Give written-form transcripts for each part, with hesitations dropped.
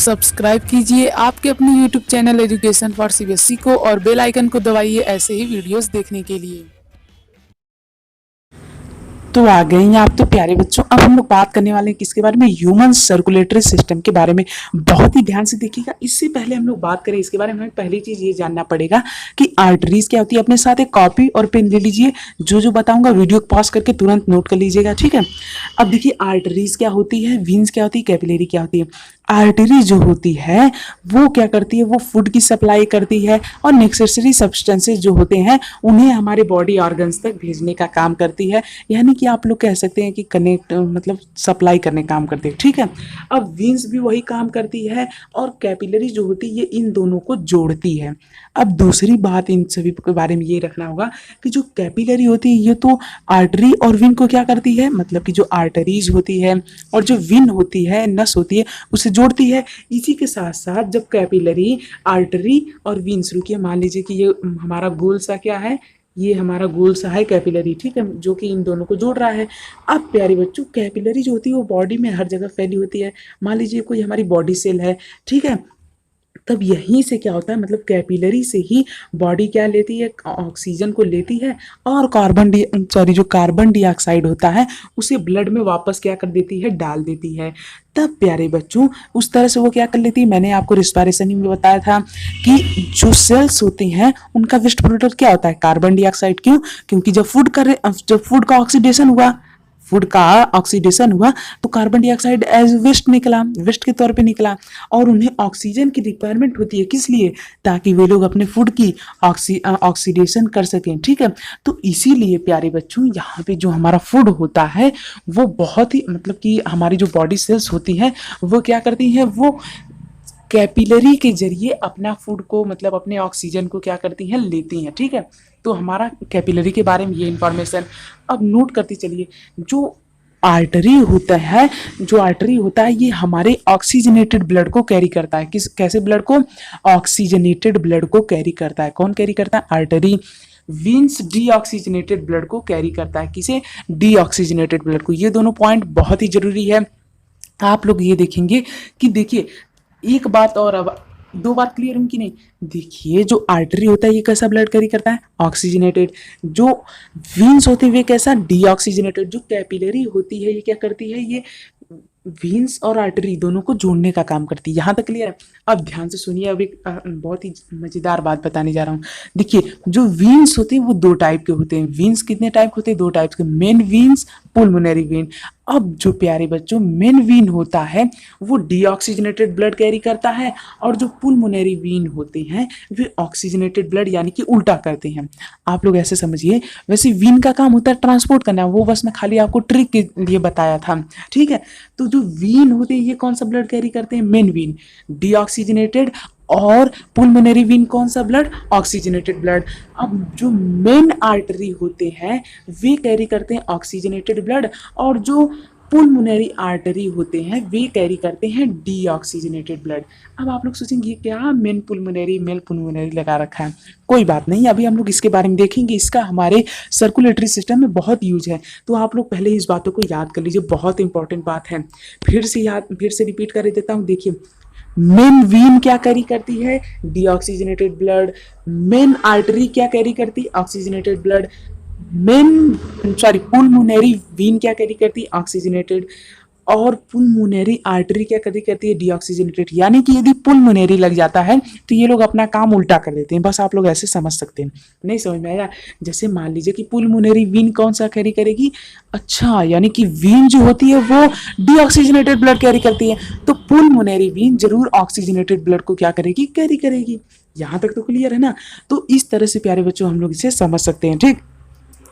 Subscribe कीजिए आपके अपने YouTube channel education for CBSE को और बेल आइकन को दबाइए ऐसे ही वीडियोस देखने के लिए। तो आ गए हैं आप तो प्यारे बच्चों। अब हम लोग बात करने वाले हैं किसके बारे में, ह्यूमन सर्कुलेटरी सिस्टम के बारे में। बहुत ही ध्यान से देखिएगा। इससे पहले हम लोग बात करें इसके बारे में, हमें पहली चीज ये जानना पड़ेगा कि आर्टरीज क्या होती है। अपने साथ एक कॉपी और पेन ले लीजिए, जो बताऊंगा वीडियो को पॉज करके तुरंत नोट कर लीजिएगा, ठीक है। अब देखिए आर्टरीज क्या होती है, वीन्स क्या होती है, कैपिलरी क्या होती है। आर्टरी जो होती है वो क्या करती है, वो फूड की सप्लाई करती है और नेसेसरी सब्सटेंसेस जो होते हैं उन्हें हमारे बॉडी ऑर्गन्स तक भेजने का काम करती है। यानी कि आप लोग कह सकते हैं कि कनेक्ट मतलब सप्लाई करने का काम करती है, ठीक है। अब वीन्स भी वही काम करती है और कैपिलरी जो होती है ये इन दोनों को जोड़ती है। अब दूसरी बात इन सभी के बारे में ये रखना होगा कि जो कैपिलरी होती है ये तो आर्टरी और विन को क्या करती है, मतलब कि जो आर्टरीज होती है और जो विन होती है, नस होती है, उसे जोड़ती है। इसी के साथ साथ जब कैपिलरी, आर्टरी और विन शुरू किया, मान लीजिए कि ये हमारा गोल सा क्या है, ये हमारा गोल सा है कैपिलरी, ठीक है, जो कि इन दोनों को जोड़ रहा है। अब प्यारे बच्चों कैपिलरी जो होती है वो बॉडी में हर जगह फैली होती है। मान लीजिए कोई हमारी बॉडी सेल है, ठीक है, तब यहीं से क्या होता है, मतलब कैपिलरी से ही बॉडी क्या लेती है, ऑक्सीजन को लेती है और जो कार्बन डाइऑक्साइड होता है उसे ब्लड में वापस क्या कर देती है, डाल देती है। तब प्यारे बच्चों उस तरह से वो क्या कर लेती है, मैंने आपको रिस्पायरेशन में बताया था कि जो सेल्स होती हैं उनका वेस्ट प्रोडक्ट क्या होता है, कार्बन डाइऑक्साइड। क्यों? क्योंकि जब फूड का ऑक्सीडेशन हुआ, फूड का ऑक्सीडेशन हुआ तो कार्बन डाइऑक्साइड एज वेस्ट निकला, वेस्ट के तौर पे निकला और उन्हें ऑक्सीजन की रिक्वायरमेंट होती है। किस लिए? ताकि वे लोग अपने फूड की ऑक्सीडेशन कर सकें, ठीक है। तो इसीलिए प्यारे बच्चों यहाँ पे जो हमारा फूड होता है वो बहुत ही मतलब कि हमारी जो बॉडी सेल्स होती हैं वो क्या करती हैं, वो कैपिलरी के जरिए अपना फूड को मतलब अपने ऑक्सीजन को क्या करती हैं, लेती हैं, ठीक है। तो हमारा कैपिलरी के बारे में ये इंफॉर्मेशन अब नोट करती चलिए। जो आर्टरी होता है, जो आर्टरी होता है ये हमारे ऑक्सीजनेटेड ब्लड को कैरी करता है। कैसे ब्लड को? ऑक्सीजनेटेड ब्लड को कैरी करता है। कौन कैरी करता है? आर्टरी। वीन्स डीऑक्सीजनेटेड ब्लड को कैरी करता है। किसे? डीऑक्सीजनेटेड ब्लड को। ये दोनों पॉइंट बहुत ही जरूरी है। आप लोग ये देखेंगे कि देखिए एक बात और, अब दो बात क्लियर हुई कि नहीं। देखिए जो आर्टरी होता है ये कैसा ब्लड कैरी करता है, ऑक्सीजनेटेड। जो वीन्स होते हुए कैसा, डीऑक्सीजनेटेड। जो कैपिलरी होती है ये क्या करती है, ये वीन्स और आर्टरी दोनों को जोड़ने का काम करती है। यहाँ तक क्लियर है? अब ध्यान से सुनिए, अब एक बहुत ही मजेदार बात बताने जा रहा हूँ। देखिए जो वीन्स होते हैं वो दो टाइप के होते हैं। वीन्स कितने टाइप के होते हैं? दो टाइप के, मेन वीन्स, पुलमोनरी वीन। अब जो प्यारे बच्चों मेन वीन होता है वो डीऑक्सीजनेटेड ब्लड कैरी करता है और जो पुलमोनरी वीन होते हैं वे ऑक्सीजनेटेड ब्लड यानी कि उल्टा करते हैं। आप लोग ऐसे समझिए। वैसे वीन का काम होता है ट्रांसपोर्ट करना, वो बस मैं खाली आपको ट्रिक के लिए बताया था, ठीक है। तो जो वीन होते हैं ये कौन सा ब्लड कैरी करते हैं? Main vein, deoxygenated. और पुलमोनरी वीन कौन सा ब्लड? Oxygenated blood. अब जो मेन आर्टरी होते हैं वे कैरी करते हैं ऑक्सीजनेटेड ब्लड और जो पुलमोनरी आर्टरी होते हैं वे कैरी करते हैं डीऑक्सीजनेटेड ब्लड। अब आप लोग सोचेंगे क्या मेन पुलमोनरी लगा रखा है। कोई बात नहीं, अभी हम लोग इसके बारे में देखेंगे। इसका हमारे सर्कुलेटरी सिस्टम में बहुत यूज है, तो आप लोग पहले इस बातों को याद कर लीजिए, बहुत इंपॉर्टेंट बात है। फिर से रिपीट कर देता हूँ। देखिए मेन वीन क्या कैरी करती है? Deoxygenated blood. मेन आर्टरी क्या कैरी करती है? Oxygenated blood. पुलमोनरी वीन क्या कैरी करती है? ऑक्सीजनेटेड। और पुलमोनरी आर्टरी क्या कैरी करती है? डीऑक्सीजनेटेड। यानी कि यदि पुलमोनरी लग जाता है तो ये लोग अपना काम उल्टा कर देते हैं। बस आप लोग ऐसे समझ सकते हैं। नहीं समझ में आया? जैसे मान लीजिए कि पुलमोनरी वीन कौन सा कैरी करेगी? अच्छा, यानी कि वीन जो होती है वो डीऑक्सीजनेटेड ब्लड कैरी करती है, तो पुलमोनरी वीन जरूर ऑक्सीजनेटेड ब्लड को क्या करेगी? कैरी करेगी। यहां तक तो क्लियर है ना? तो इस तरह से प्यारे बच्चों हम लोग इसे समझ सकते हैं, ठीक।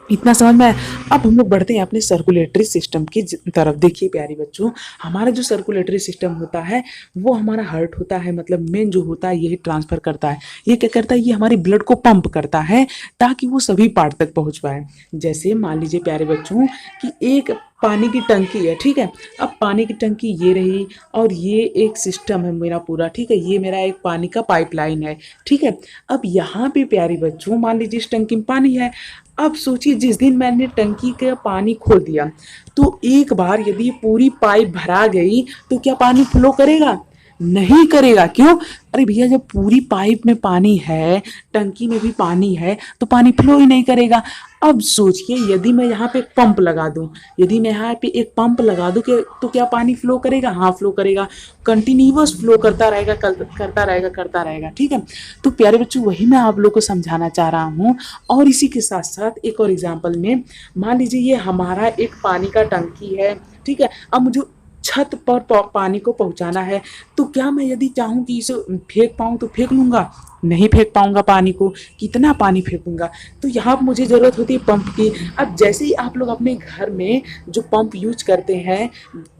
इतना समझ में आया? अब हम लोग बढ़ते हैं अपने सर्कुलेटरी सिस्टम की तरफ। देखिए प्यारे बच्चों हमारा जो सर्कुलेटरी सिस्टम होता है वो हमारा हार्ट होता है, मतलब मेन जो होता है यही ट्रांसफर करता है। ये क्या करता है? ये हमारे ब्लड को पंप करता है ताकि वो सभी पार्ट तक पहुंच पाए। जैसे मान लीजिए प्यारे बच्चों कि एक पानी की टंकी है, ठीक है। अब पानी की टंकी ये रही और ये एक सिस्टम है मेरा पूरा, ठीक है। ये मेरा एक पानी का पाइपलाइन है, ठीक है। अब यहाँ पे प्यारे बच्चों मान लीजिए इस टंकी में पानी है। अब सोचिए जिस दिन मैंने टंकी का पानी खोल दिया तो एक बार यदि पूरी पाइप भरा गई तो क्या पानी फ्लो करेगा? नहीं करेगा। क्यों? अरे भैया जब पूरी पाइप में पानी है, टंकी में भी पानी है, तो पानी फ्लो ही नहीं करेगा। अब सोचिए यदि मैं यहाँ पे एक पंप लगा दूं, यदि मैं यहाँ पे एक पंप लगा दूं कि तो क्या पानी फ्लो करेगा? हाँ फ्लो करेगा, कंटिन्यूअस फ्लो करता रहेगा, करता रहेगा, करता रहेगा। ठीक है, तो प्यारे बच्चों वही मैं आप लोग को समझाना चाह रहा हूँ। और इसी के साथ साथ एक और एग्जाम्पल में मान लीजिए ये हमारा एक पानी का टंकी है। ठीक है, अब मुझे छत पर पानी को पहुंचाना है, तो क्या मैं यदि चाहूं कि इसे फेंक पाऊं तो फेंक लूंगा? नहीं फेंक पाऊंगा पानी को। कितना पानी फेंकूंगा? तो यहाँ मुझे ज़रूरत होती है पंप की। अब जैसे ही आप लोग अपने घर में जो पंप यूज करते हैं,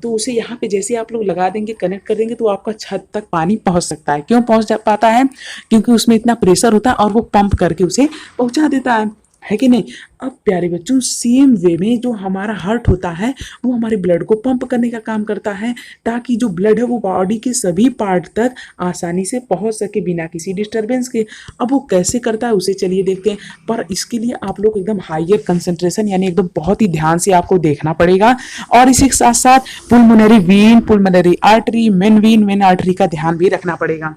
तो उसे यहाँ पे जैसे आप लोग लगा देंगे, कनेक्ट कर देंगे, तो आपका छत तक पानी पहुँच सकता है। क्यों पहुँच पाता है? क्योंकि उसमें इतना प्रेशर होता है और वो पंप करके उसे पहुँचा देता है कि नहीं? अब प्यारे बच्चों सेम वे में जो हमारा हार्ट होता है वो हमारे ब्लड को पंप करने का काम करता है, ताकि जो ब्लड है वो बॉडी के सभी पार्ट तक आसानी से पहुंच सके बिना किसी डिस्टरबेंस के। अब वो कैसे करता है उसे चलिए देखते हैं, पर इसके लिए आप लोग एकदम हाइयर कंसंट्रेशन यानी एकदम बहुत ही ध्यान से आपको देखना पड़ेगा। और इसी के साथ साथ pulmonary vein, pulmonary artery, main vein, main artery का ध्यान भी रखना पड़ेगा।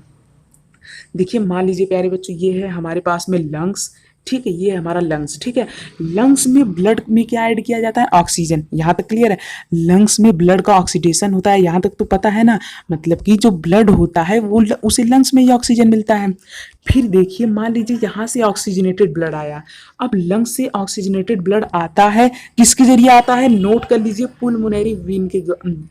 देखिए मान लीजिए प्यारे बच्चों ये है हमारे पास में लंग्स। ठीक है, ये है हमारा लंग्स। ठीक है, लंग्स में ब्लड में क्या ऐड किया जाता है? ऑक्सीजन। यहाँ तक क्लियर है? लंग्स में ब्लड का ऑक्सीडेशन होता है, यहाँ तक तो पता है ना? मतलब कि जो ब्लड होता है वो उसे लंग्स में ही ऑक्सीजन मिलता है। फिर देखिए मान लीजिए यहाँ से ऑक्सीजनेटेड ब्लड आया। अब लंग्स से ऑक्सीजनेटेड ब्लड आता है, किसके जरिए आता है? नोट कर लीजिए, पुलमोनरी वीन के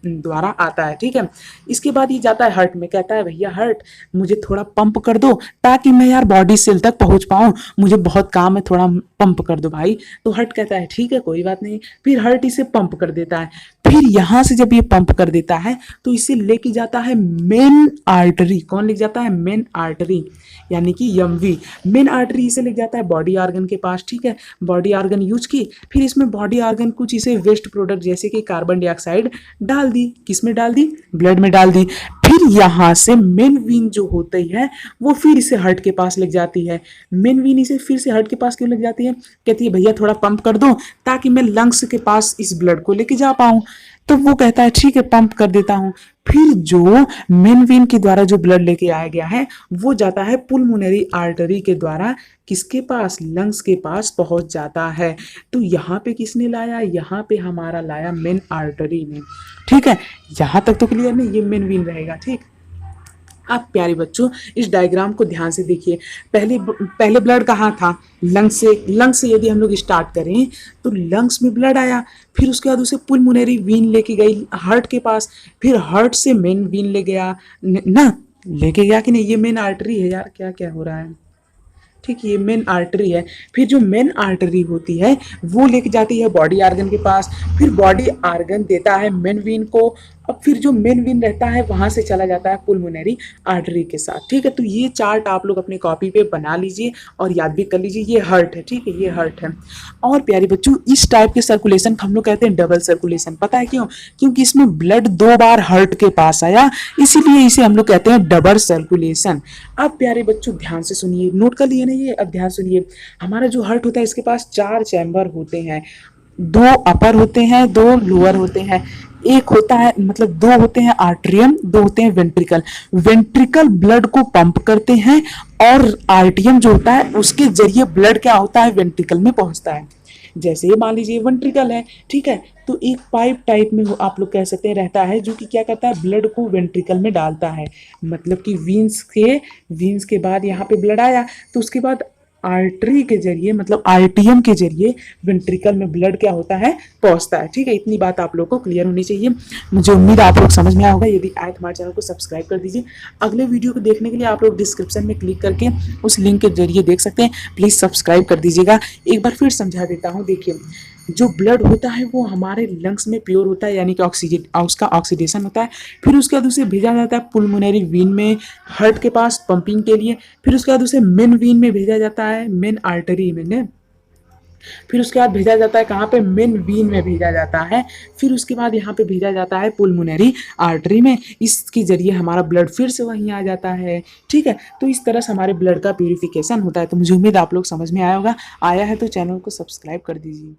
द्वारा आता है। ठीक है, इसके बाद ये जाता है हार्ट में, कहता है भैया हार्ट मुझे थोड़ा पंप कर दो ताकि मैं यार बॉडी सेल तक पहुंच पाऊं, मुझे बहुत काम है, थोड़ा पंप कर दो भाई। तो हार्ट कहता है ठीक है कोई बात नहीं। फिर हार्ट इसे पंप कर देता है। फिर यहां से जब ये पंप कर देता है तो इसे लेके जाता है मेन आर्टरी। कौन ले जाता है? मेन आर्टरी, यानी कि एमवी। मेन आर्टरी इसे ले जाता है बॉडी ऑर्गन के पास। ठीक है, बॉडी ऑर्गन यूज की, फिर इसमें बॉडी ऑर्गन कुछ इसे वेस्ट प्रोडक्ट जैसे कि कार्बन डाइऑक्साइड डाल दी। किस में डाल दी? ब्लड में डाल दी। फिर यहां से मेन वीन जो होती है वो फिर इसे हार्ट के पास ले जाती है। मेन वीन इसे फिर से हार्ट के पास क्यों ले जाती है? कहती है भैया थोड़ा पंप कर दो ताकि मैं लंग्स के पास इस ब्लड को लेके जा पाऊं। तो वो कहता है ठीक है पंप कर देता हूं। फिर जो मेन वेन के द्वारा जो ब्लड लेके आया गया है वो जाता है पुलमोनरी आर्टरी के द्वारा किसके पास? लंग्स के पास पहुंच जाता है। तो यहाँ पे किसने लाया? यहाँ पे हमारा लाया मेन आर्टरी ने। ठीक है, यहाँ तक तो क्लियर नहीं? ये मेन वेन रहेगा। ठीक, आप प्यारे बच्चों इस डायग्राम को ध्यान से देखिए। पहले ब्लड कहाँ था? लंग्स से। लंग्स से यदि हम लोग स्टार्ट करें तो लंग्स में ब्लड आया, फिर उसके बाद उसे पुलमोनरी वीन लेके गई हार्ट के पास, फिर हार्ट से मेन वीन ले गया ना, लेके गया कि नहीं? ये मेन आर्टरी है यार, क्या क्या हो रहा है? ठीक, ये मेन आर्टरी है। फिर जो मेन आर्टरी होती है वो लेके जाती है बॉडी आर्गन के पास, फिर बॉडी आर्गन देता है मेन वीन को। अब फिर जो मेन वीन रहता है वहां से चला जाता है पुलमोनरी आर्टरी के साथ। ठीक है, तो ये चार्ट आप लोग अपनी कॉपी पे बना लीजिए और याद भी कर लीजिए। ये हार्ट है। ठीक है, ये हार्ट है। और प्यारे बच्चों इस टाइप के सर्कुलेशन को हम लोग कहते हैं डबल सर्कुलेशन। पता है क्यों? क्योंकि इसमें ब्लड 2 बार हार्ट के पास आया, इसीलिए इसे हम लोग कहते हैं डबल सर्कुलेशन। अब प्यारे बच्चों ध्यान से सुनिए, नोट कर लिए ना ये? अब ध्यान सुनिए, हमारा जो हार्ट होता है इसके पास 4 चैम्बर होते हैं। 2 अपर होते हैं, 2 लोअर होते हैं। एक होता है मतलब 2 होते हैं आर्ट्रियम, 2 होते हैं वेंट्रिकल। वेंट्रिकल ब्लड को पंप करते हैं और आर्टियम जो होता है उसके जरिए ब्लड क्या होता है? वेंट्रिकल में पहुंचता है। जैसे ये मान लीजिए वेंट्रिकल है। ठीक है, तो एक पाइप टाइप में आप लोग कह सकते हैं रहता है जो कि क्या करता है? ब्लड को वेंट्रिकल में डालता है। मतलब कि वीन्स के बाद यहाँ पे ब्लड आया तो उसके बाद आर्टरी के जरिए मतलब आर्टियम के जरिए वेंट्रिकल में ब्लड क्या होता है? पहुंचता है। ठीक है, इतनी बात आप लोग को क्लियर होनी चाहिए। मुझे उम्मीद है आप लोग समझ में आया होगा। यदि आए तो हमारे चैनल को सब्सक्राइब कर दीजिए। अगले वीडियो को देखने के लिए आप लोग डिस्क्रिप्शन में क्लिक करके उस लिंक के जरिए देख सकते हैं। प्लीज़ सब्सक्राइब कर दीजिएगा। एक बार फिर समझा देता हूँ। देखिए, जो ब्लड होता है वो हमारे लंग्स में प्योर होता है, यानी कि ऑक्सीजन उसका ऑक्सीडेशन होता है। फिर उसके बाद उसे भेजा जाता है पुलमोनरी वीन में हार्ट के पास पंपिंग के लिए। फिर उसके बाद उसे मेन वीन में भेजा जाता है, मेन आर्टरी में ने। फिर उसके बाद भेजा जाता है कहाँ पे? मेन वीन में भेजा जाता है। फिर उसके बाद यहाँ पे भेजा जाता है पुलमोनरी आर्टरी में। इसके जरिए हमारा ब्लड फिर से वहीं आ जाता है। ठीक है, तो इस तरह से हमारे ब्लड का प्यूरिफिकेशन होता है। तो मुझे उम्मीद आप लोग समझ में आया होगा। आया है तो चैनल को सब्सक्राइब कर दीजिए।